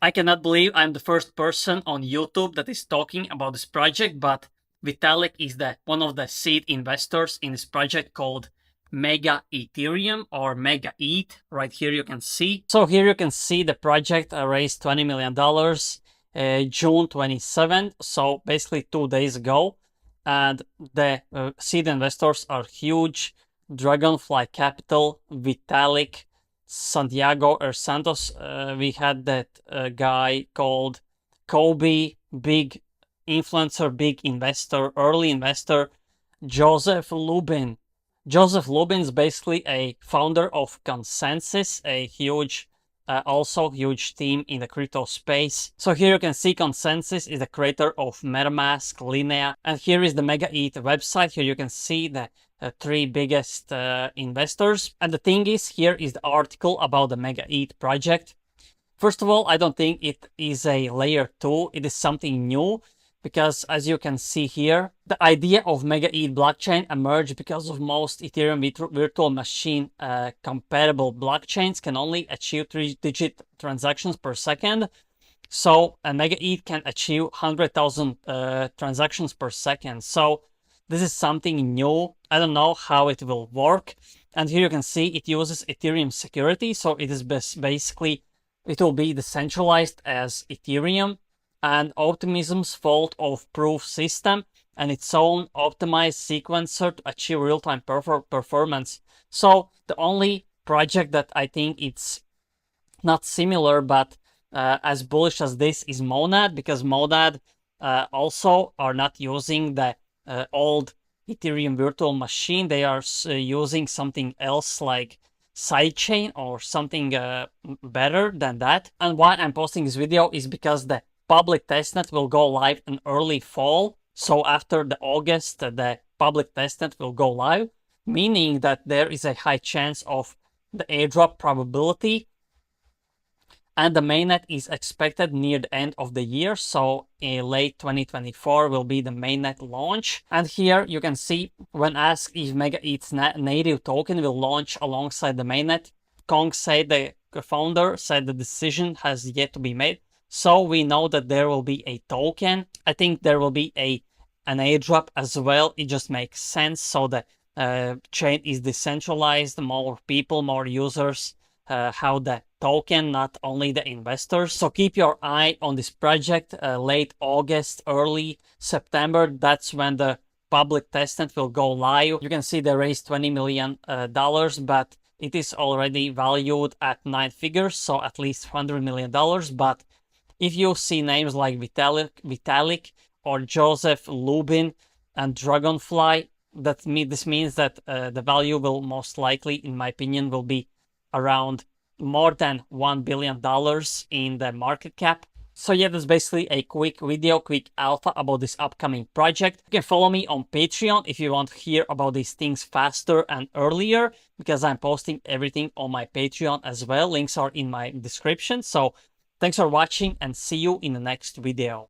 I cannot believe I'm the first person on YouTube that is talking about this project, but Vitalik is one of the seed investors in this project called Mega Ethereum or MegaETH. Right here you can see. So here you can see the project raised $20 million June 27th, so basically 2 days ago. And the seed investors are huge. Dragonfly Capital, Vitalik, Santiago or Santos. We had that guy called Kobe, big influencer, big investor, early investor, Joseph Lubin. Joseph Lubin is basically a founder of Consensus, a huge, also huge team in the crypto space. So here you can see Consensus is the creator of MetaMask, Linea, and here is the MegaETH website. Here you can see the three biggest investors. And the thing is, here is the article about the MegaETH project. First of all, I don't think it is a layer 2. It is something new because as you can see here, the idea of MegaETH blockchain emerged because of most Ethereum virtual machine compatible blockchains can only achieve 3-digit transactions per second. So a MegaETH can achieve 100,000 transactions per second. So this is something new. I don't know how it will work. And here you can see it uses Ethereum security. So it is basically, it will be decentralized as Ethereum, and Optimism's fault of proof system and its own optimized sequencer to achieve real-time performance. So the only project that I think it's not similar but as bullish as this is Monad, because Monad also are not using the old Ethereum virtual machine. They are using something else like sidechain or something better than that. And why I'm posting this video is because the public testnet will go live in early fall. So after the August, the public testnet will go live, meaning that there is a high chance of the airdrop probability. And the mainnet is expected near the end of the year. So in late 2024 will be the mainnet launch. And here you can see when asked if MegaETH's native token will launch alongside the mainnet, Kong said, the founder said the decision has yet to be made. So we know that there will be a token. I think there will be an airdrop as well. It just makes sense. So the chain is decentralized, more people, more users have the token, not only the investors. So keep your eye on this project. Late August, early September, that's when the public testnet will go live. You can see they raised $20 million, but it is already valued at 9 figures, so at least $100 million. But if you see names like Vitalik or Joseph Lubin and Dragonfly, this means that the value will most likely, in my opinion, will be around more than $1 billion in the market cap. So yeah, that's basically a quick video, quick alpha about this upcoming project. You can follow me on Patreon if you want to hear about these things faster and earlier, because I'm posting everything on my Patreon as well. Links are in my description. So thanks for watching and see you in the next video.